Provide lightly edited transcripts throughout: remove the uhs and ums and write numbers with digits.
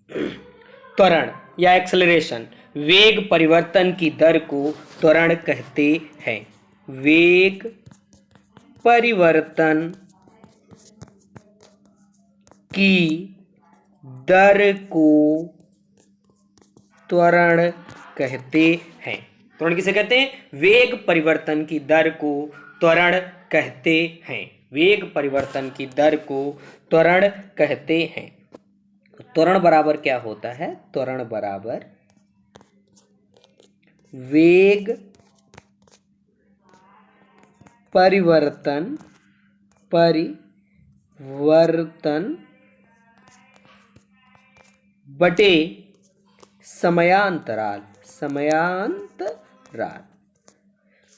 त्वरण या एक्सेलरेशन, वेग परिवर्तन की दर को त्वरण कहते हैं। वेग परिवर्तन की दर को त्वरण कहते हैं। त्वरण किसे कहते हैं? वेग परिवर्तन की दर को त्वरण कहते हैं। वेग परिवर्तन की दर को त्वरण कहते हैं। त्वरण बराबर क्या होता है? त्वरण बराबर वेग परिवर्तन बटे समयांतराल।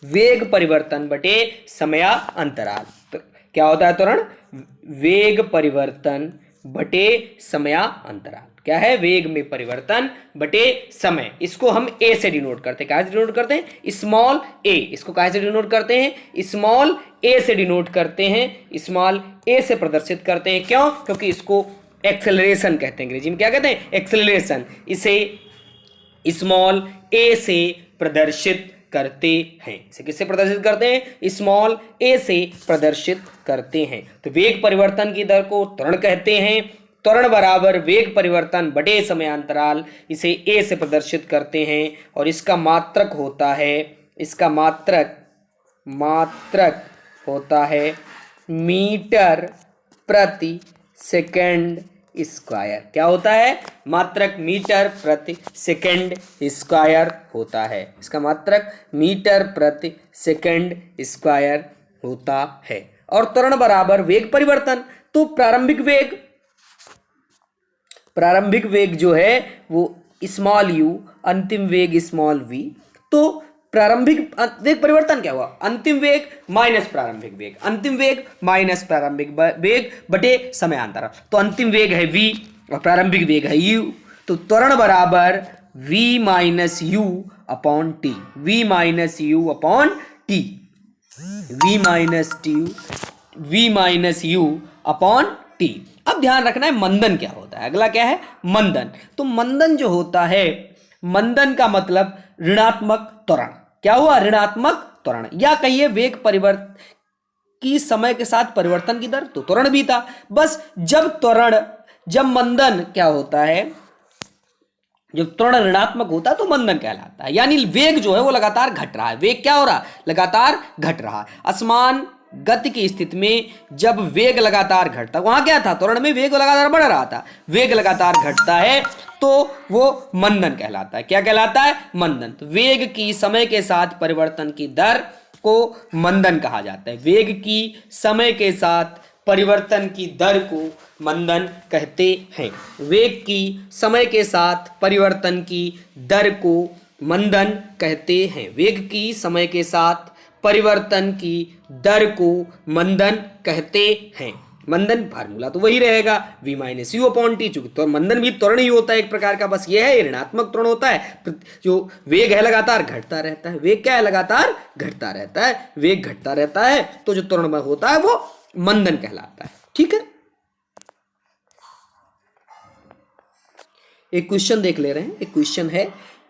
वेग परिवर्तन बटे समयांतराल। तो क्या होता है त्वरण? वेग परिवर्तन बटे समयांतराल। क्या है? वेग में परिवर्तन बटे समय। इसको हम ए से डिनोट करते हैं। क्या से डिनोट करते हैं? स्मॉल ए। इसको क्या से डिनोट करते हैं? स्मॉल ए से डिनोट करते हैं। स्मॉल ए से प्रदर्शित करते हैं। क्यों? क्योंकि इसको एक्सेलरेशन कहते हैं। अंग्रेजी में क्या कहते हैं? एक्सेलरेशन। इसे स्मॉल ए से प्रदर्शित करते हैं। इसे किससे प्रदर्शित करते हैं? स्मॉल ए से प्रदर्शित करते हैं। तो वेग परिवर्तन की दर को त्वरण कहते हैं। त्वरण बराबर वेग परिवर्तन बटे समयांतराल, इसे ए से प्रदर्शित करते हैं। और इसका मात्रक होता है, इसका मात्रक होता है मीटर प्रति सेकंड स्क्वायर। क्या होता है? मात्रक मीटर प्रति सेकंड स्क्वायर होता है। इसका मात्रक मीटर प्रति सेकंड स्क्वायर होता है। और त्वरण बराबर वेग परिवर्तन, तो प्रारंभिक वेग जो है वो स्मॉल यू, अंतिम वेग स्मॉल वी। तो प्रारंभिक वेग परिवर्तन क्या हुआ? अंतिम वेग माइनस प्रारंभिक वेग, अंतिम वेग माइनस प्रारंभिक वेग बटे समयांतराल। तो अंतिम वेग है v और प्रारंभिक वेग है u। तो त्वरण बराबर v minus you upon T. v minus you upon T. v minus you upon T. अब ध्यान रखना है मंदन क्या होता है। अगला क्या है? मंदन। तो मंदन जो होता है, मंदन का मतलब ऋणात्मक त्वरण। क्या हुआ? ऋणात्मक त्वरण। या कहिए वेग परिवर्तन की समय के साथ परिवर्तन की दर, तो त्वरण भी था। बस जब मंदन क्या होता है, जब त्वरण ऋणात्मक होता है तो मंदन कहलाता है। यानी वेग जो है वो लगातार घट रहा है। वेग क्या हो रहा है? लगातार घट रहा है। असमान गति की स्थिति में जब वेग लगातार घटता, वहां क्या था? त्वरण में वेग लगातार बढ़ रहा था। वेग लगातार घटता है तो वो मंदन कहलाता है। क्या कहलाता है? मंदन। तो वेग की समय के साथ परिवर्तन की दर को मंदन कहा जाता है। वेग की समय के साथ परिवर्तन की दर को मंदन कहते हैं। वेग की समय के साथ परिवर्तन की दर को मंदन कहते हैं। वेग की समय के साथ परिवर्तन की दर को मंदन कहते हैं। मंदन फार्मूला तो वही रहेगा, v minus you upon T. चूंकि तो मंदन भी त्वरण ही होता है एक प्रकार का, बस ये है ऋणात्मक त्वरण होता है। जो वेग है लगातार घटता रहता है। वेग क्या है? लगातार घटता रहता है। वेग घटता रहता है तो जो त्वरण होता है वो मंदन कहलाता है। ठीक है, एक क्वेश्चन देख ले रहे हैं। एक क्वेश्चन है,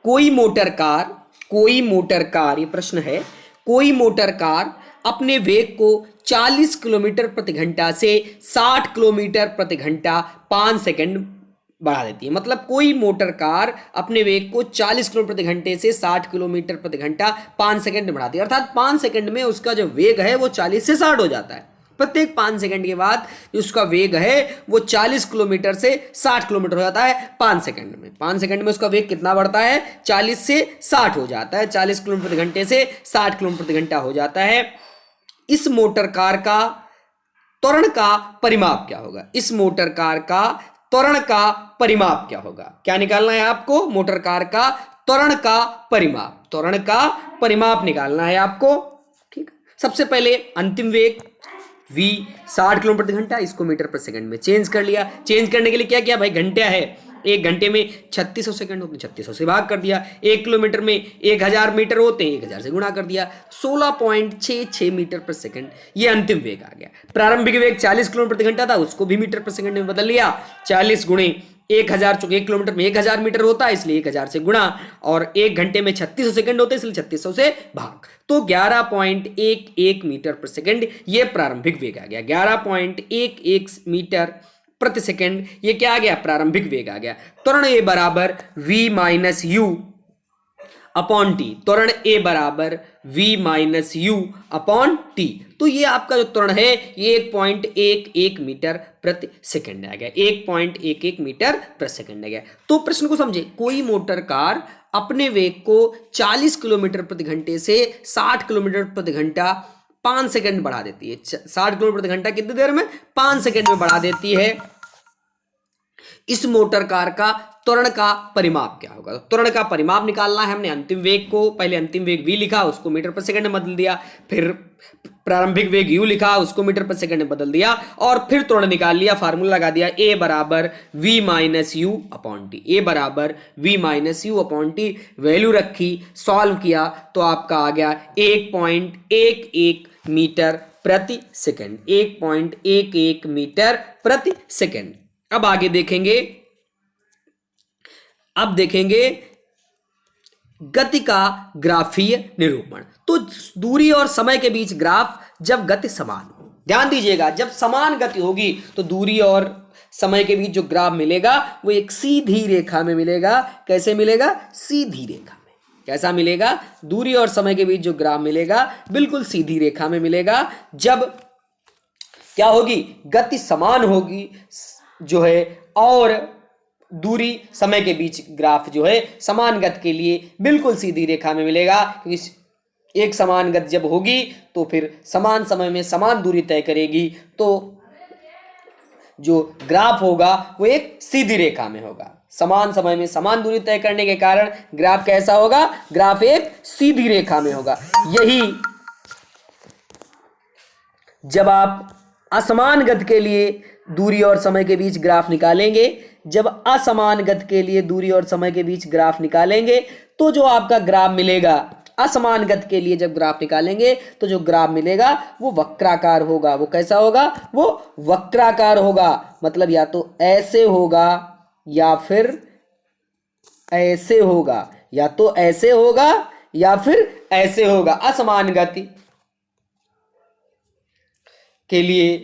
कोई मोटर कार, ये प्रश्न है, कोई मोटर कार अपने वेग को 40 किलोमीटर प्रति घंटा से 60 किलोमीटर प्रति घंटा 5 सेकंड बढ़ा देती है। मतलब कोई मोटर कार अपने वेग को 40 किलोमीटर प्रति घंटे से 60 किलोमीटर प्रति घंटा 5 सेकंड बढ़ाती है। अर्थात 5 सेकंड में उसका जो वेग है वो 40 से 60 हो जाता है। प्रत्येक 5 सेकंड के बाद उसका वेग है वो 40 किलोमीटर से 60 किलोमीटर हो जाता है 5 सेकंड में। 5 सेकंड में उसका वेग कितना बढ़ता है? 40 से 60 हो जाता है। 40 किलोमीटर प्रति घंटे से 60 किलोमीटर प्रति घंटा हो जाता है। इस मोटर कार का त्वरण का परिमाप क्या होगा? इस मोटर कार का त्वरण का परिमाप क्या होगा? क्या निकालना है आपको? मोटर कार का त्वरण का परिमाप। त्वरण का परिमाप निकालना है आपको। ठीक, सबसे पहले अंतिम वेग v 60 किलोमीटर प्रति घंटा, इसको मीटर पर सेकंड में चेंज कर लिया। चेंज करने के लिए क्या किया भाई? घंटा है, एक घंटे में 3600 सेकंड होते हैं, 3600 से भाग कर दिया। 1 किलोमीटर में 1000 मीटर होते हैं, 1000 से गुणा कर दिया। 16.66 मीटर पर सेकंड ये अंतिम वेग आ गया। प्रारंभिक वेग 40 किलोमीटर प्रति घंटा था, उसको भी मीटर पर सेकंड में बदल लिया। 40 गुणे 1000, चूंकि 1 किलोमीटर में 1000 मीटर होता है इसलिए 1000 से गुणा, और 1 घंटे में 3600 सेकंड होते हैं इसलिए 3600 से भाग, तो 11.11 मीटर प्रति सेकंड ये प्रारंभिक वेग आ गया। 11.11 मीटर प्रति सेकंड ये क्या आ गया, प्रारंभिक वेग आ गया। त्वरण ए बराबर v minus you upon T, त्वरण ए बराबर v minus you upon T. तो ये आपका जो त्वरण है ये 1.11 मीटर प्रति सेकंड आ गया, 1.11 मीटर प्रति सेकंड आ गया। तो प्रश्न को समझे, कोई मोटर कार अपने वेग को 40 किलोमीटर प्रति घंटे से 60 किलोमीटर प्रति घंटा 5 सेकंड बढ़ा देती है। 60 किलोमीटर प्रति घंटा कितनी देर में, 5 सेकंड में बढ़ा देती है। इस मोटर कार का त्वरण का परिमाप क्या होगा, तो त्वरण का परिमाप निकालना है। हमने अंतिम वेग को, पहले अंतिम वेग v लिखा, उसको मीटर प्रति सेकंड में बदल दिया, फिर प्रारंभिक वेग u लिखा, उसको मीटर प्रति सेकंड में बदल दिया, और फिर त्वरण निकाल लिया, फार्मूला लगा दिया a बराबर v minus you upon T, a बराबर v minus you upon T. Value रखी, सॉल्व किया तो आपका आ गया 1.11 मीटर प्रति सेकंड, 1.11 मीटर प्रति सेकंड। अब आगे देखेंगे, अब देखेंगे गति का ग्राफीय निरूपण। तो दूरी और समय के बीच ग्राफ जब गति समान हो, ध्यान दीजिएगा, जब समान गति होगी तो दूरी और समय के बीच जो ग्राफ मिलेगा वो एक सीधी रेखा में मिलेगा। कैसे मिलेगा, सीधी रेखा में। कैसा मिलेगा, दूरी और समय के बीच जो ग्राफ मिलेगा बिल्कुल सीधी रेखा में मिलेगा। जब क्या होगी, गति समान होगी जो है, और दूरी समय के बीच ग्राफ जो है समान गति के लिए बिल्कुल सीधी रेखा में मिलेगा। क्योंकि एक समान गति जब होगी तो फिर समान समय में समान दूरी तय करेगी, तो जो ग्राफ होगा वो एक सीधी रेखा में होगा। समान समय में समान दूरी तय करने के कारण ग्राफ कैसा होगा, ग्राफ एक सीधी रेखा में होगा। यही जब आप असमान गति के लिए दूरी और समय के बीच ग्राफ निकालेंगे, जब असमान गति के लिए दूरी और समय के बीच ग्राफ निकालेंगे तो जो आपका ग्राफ मिलेगा, असमान गति के लिए जब ग्राफ निकालेंगे तो जो ग्राफ मिलेगा वो वक्राकार होगा। वो कैसा होगा, वो वक्राकार होगा। मतलब या तो ऐसे होगा या फिर ऐसे होगा, या तो ऐसे होगा या फिर ऐसे होगा। असमान गति के लिए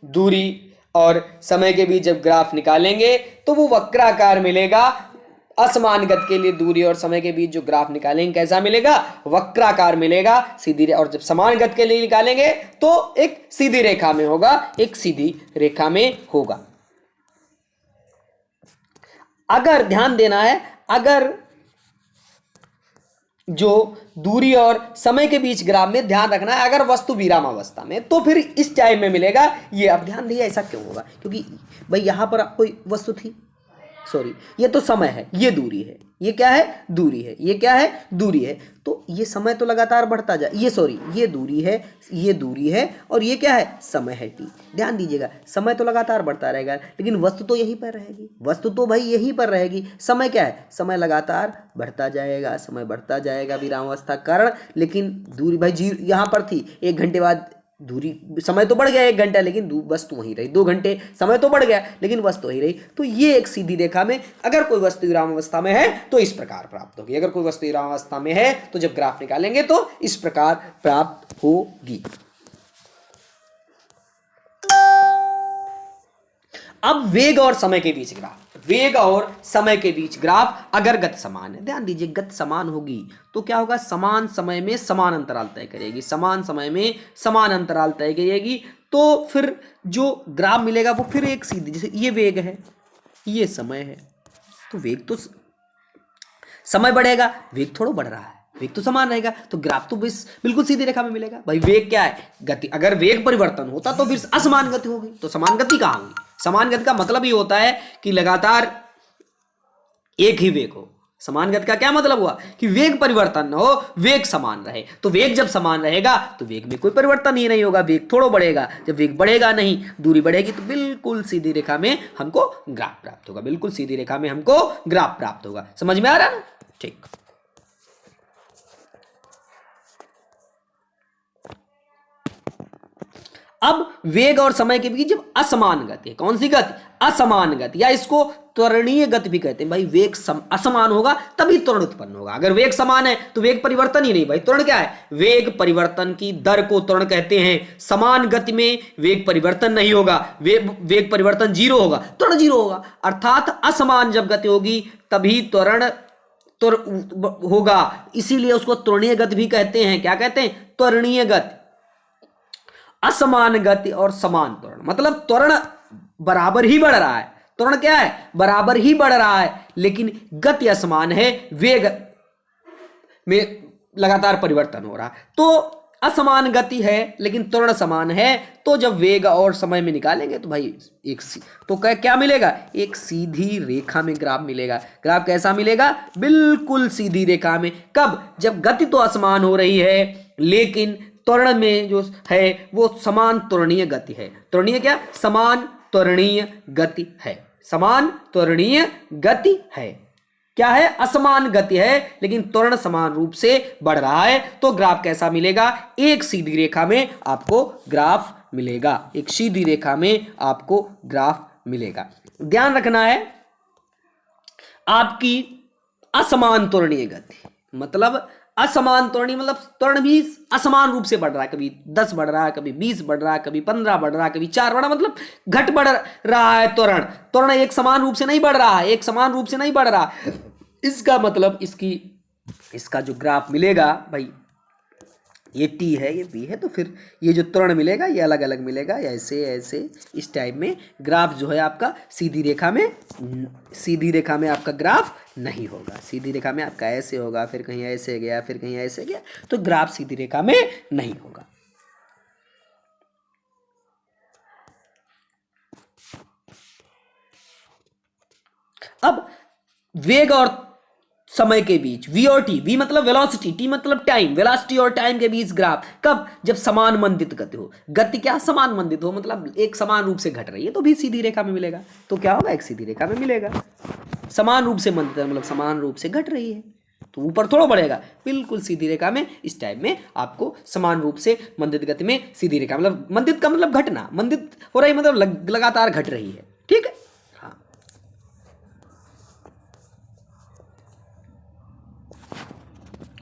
दूरी और समय के बीच जब ग्राफ निकालेंगे तो वो वक्राकार मिलेगा। असमान गति के लिए दूरी और समय के बीच जो ग्राफ निकालेंगे कैसा मिलेगा, वक्राकार मिलेगा, सीधी। और जब समान गति के लिए निकालेंगे तो एक सीधी रेखा में होगा, एक सीधी रेखा में होगा। अगर ध्यान देना है, अगर जो दूरी और समय के बीच ग्राफ में ध्यान रखना है, अगर वस्तु विरामावस्था में तो फिर इस टाइप में मिलेगा ये। अब ध्यान दिया, ऐसा क्यों होगा, क्योंकि भाई यहां पर कोई वस्तु थी, सॉरी ये तो समय है, ये दूरी है, ये क्या है, दूरी है, ये क्या है, दूरी है। तो ये समय तो लगातार बढ़ता जाए, ये सॉरी ये दूरी है, ये दूरी है, और ये क्या है, समय है टी। ध्यान दीजिएगा, समय तो लगातार बढ़ता रहेगा लेकिन वस्तु तो यहीं पर रहेगी, वस्तु तो भाई यहीं पर रहेगी। समय क्या है, समय लगातार बढ़ता जाएगा, समय बढ़ता जाएगा विरामावस्था के कारण। लेकिन दूरी भाई जी यहाँ पर थी, 1 घंटे बाद दूरी, समय तो बढ़ गया 1 घंटा लेकिन वस्तु वहीं रही। 2 घंटे समय तो बढ़ गया लेकिन वस्तु वहीं रही। तो ये एक सीधी रेखा में अगर कोई वस्तु विरामावस्था में है तो इस प्रकार प्राप्त होगी। अगर कोई वस्तु विरामावस्था में है तो जब ग्राफ निकालेंगे तो इस प्रकार प्राप्त होगी। अब वेग और समय के बीच ग्राफ, वेग और समय के बीच ग्राफ अगर गति समान है, ध्यान दीजिए गति समान होगी तो क्या होगा, समान समय में समान अंतराल तय करेगी, समान समय में समान अंतराल तय करेगी। तो फिर जो ग्राफ मिलेगा वो फिर एक सीधी, जैसे ये वेग है, ये समय है, तो वेग तो समय बढ़ेगा, वेग थोड़ा बढ़ रहा है, वेग तो समान रहेगा, तो ग्राफ तो बिल्कुल सीधी रेखा में मिलेगा। भाई वेग क्या है, गति। अगर वेग परिवर्तन होता तो फिर असमान गति होगी, तो समान गति कहाँ होगी। समान गति का मतलब ये होता है कि लगातार एक ही वेग हो। समान गति का क्या मतलब हुआ कि वेग परिवर्तन न हो, वेग समान रहे। तो वेग जब समान रहेगा तो वेग में कोई परिवर्तन ही नहीं होगा, वेग थोड़ा बढ़ेगा। जब वेग बढ़ेगा नहीं, दूरी बढ़ेगी, तो बिल्कुल सीधी रेखा में हमको ग्राफ प्राप्त होगा, बिल्कुल सीधी रेखा में हमको ग्राफ प्राप्त होगा। समझ में आ रहा है ना, ठीक। अब वेग और समय के बीच जब असमान गति है, कौन सी गति, असमान गति, या इसको त्वरणीय गति भी कहते हैं। भाई वेग असमान होगा तभी त्वरण उत्पन्न होगा। अगर वेग समान है तो वेग परिवर्तन ही नहीं। भाई त्वरण क्या है? वेग परिवर्तन की दर को त्वरण कहते हैं। समान गति में वेग परिवर्तन नहीं होगा, वेग परिवर्तन 0 होगा, त्वरण 0 होगा। अर्थात असमान जब गति होगी तभी त्वरण होगा, इसीलिए उसको त्वरणीय गति भी कहते हैं। क्या कहते हैं? त्वरणीय गति। असमान गति और समान त्वरण मतलब त्वरण बराबर ही बढ़ रहा है। त्वरण क्या है? बराबर ही बढ़ रहा है, लेकिन गति असमान है, वेग में लगातार परिवर्तन हो रहा है। तो असमान गति है लेकिन त्वरण समान है, तो जब वेग और समय में निकालेंगे तो भाई तो क्या मिलेगा? एक सीधी रेखा में ग्राफ मिलेगा। ग्राफ कैसा मिलेगा? बिल्कुल सीधी रेखा में। कब? जब गति तो असमान हो रही है लेकिन त्वरण में जो है वो समान त्वरणीय गति है। त्वरणीय क्या? समान त्वरणीय गति है। समान त्वरणीय गति है। क्या है? असमान गति है लेकिन त्वरण समान रूप से बढ़ रहा है। तो ग्राफ कैसा मिलेगा? एक सीधी रेखा में आपको ग्राफ मिलेगा। एक सीधी रेखा में आपको ग्राफ मिलेगा। ध्यान रखना है, आपकी असमान त्वरणीय गति मतलब असमान त्वरणीय मतलब त्वरण भी असमान रूप से बढ़ रहा है। कभी 10 बढ़ रहा है, कभी 20 बढ़ रहा है, कभी 15 बढ़ रहा है, कभी 4 बढ़ रहा है, मतलब घट बढ़ रहा है। त्वरण त्वरण एक समान रूप से नहीं बढ़ रहा है, एक समान रूप से नहीं बढ़ रहा। इसका मतलब इसका जो ग्राफ मिलेगा भाई, ये टी है, ये बी है, तो फिर ये जो त्वरण मिलेगा ये अलग अलग मिलेगा, ऐसे ऐसे इस टाइप में ग्राफ जो है आपका सीधी रेखा में आपका ग्राफ नहीं होगा। सीधी रेखा में आपका ऐसे होगा, फिर कहीं ऐसे गया, फिर कहीं ऐसे गया, तो ग्राफ सीधी रेखा में नहीं होगा। अब वेग और समय के बीच v और t, v मतलब वेलोसिटी, t मतलब टाइम, वेलोसिटी और टाइम के बीच ग्राफ कब? जब समान मंदित गति हो। गति क्या? समान मंदित हो, मतलब एक समान रूप से घट रही है, तो भी सीधी रेखा में मिलेगा। तो क्या होगा? एक सीधी रेखा में मिलेगा। समान रूप से मंदित मतलब समान रूप से घट रही है तो ऊपर थोड़ा बढ़ेगा, बिल्कुल सीधी रेखा में इस टाइप में आपको समान रूप से मंदित गति में सीधी रेखा, मतलब मंदित का मतलब घटना, मंदित हो रही मतलब लगातार घट रही है। ठीक है,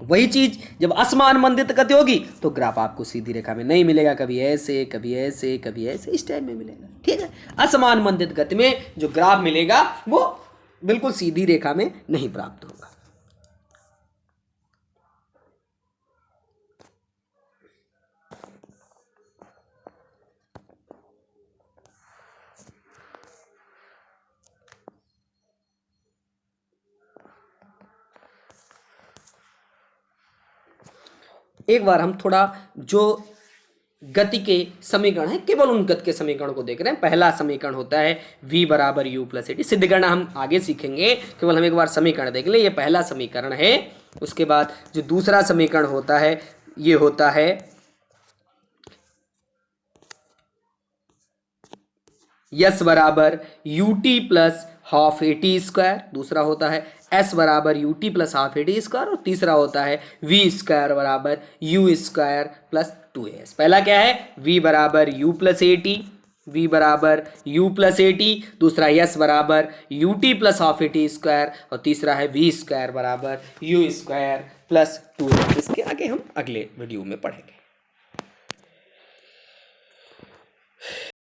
वही चीज जब असमान मंदित गति होगी तो ग्राफ आपको सीधी रेखा में नहीं मिलेगा, कभी ऐसे कभी ऐसे कभी ऐसे इस टाइप में मिलेगा। ठीक है, असमान मंदित गति में जो ग्राफ मिलेगा वो बिल्कुल सीधी रेखा में नहीं प्राप्त होगा। एक बार हम थोड़ा जो गति के समीकरण है केवल उन गति के समीकरण को देख रहे हैं। पहला समीकरण होता है v बराबर u प्लस एटी। सिद्ध करना हम आगे सीखेंगे, केवल हम एक बार समीकरण देख लें। ये पहला समीकरण है। उसके बाद जो दूसरा समीकरण होता है ये होता है यस बराबर U T plus half A T square, दूसरा होता है एस बराबर U T plus half A T square, और तीसरा होता है वी स्क्वायर बराबर यू स्क्वायर प्लस 2as। पहला क्या है? v बराबर you plus A T, v बराबर यू प्लस ए टी, दूसरा यस बराबर U T plus half A T square, और तीसरा है वी स्क्वायर बराबर यू स्क्वायर प्लस 2as। इसके आगे हम अगले वीडियो में पढ़ेंगे।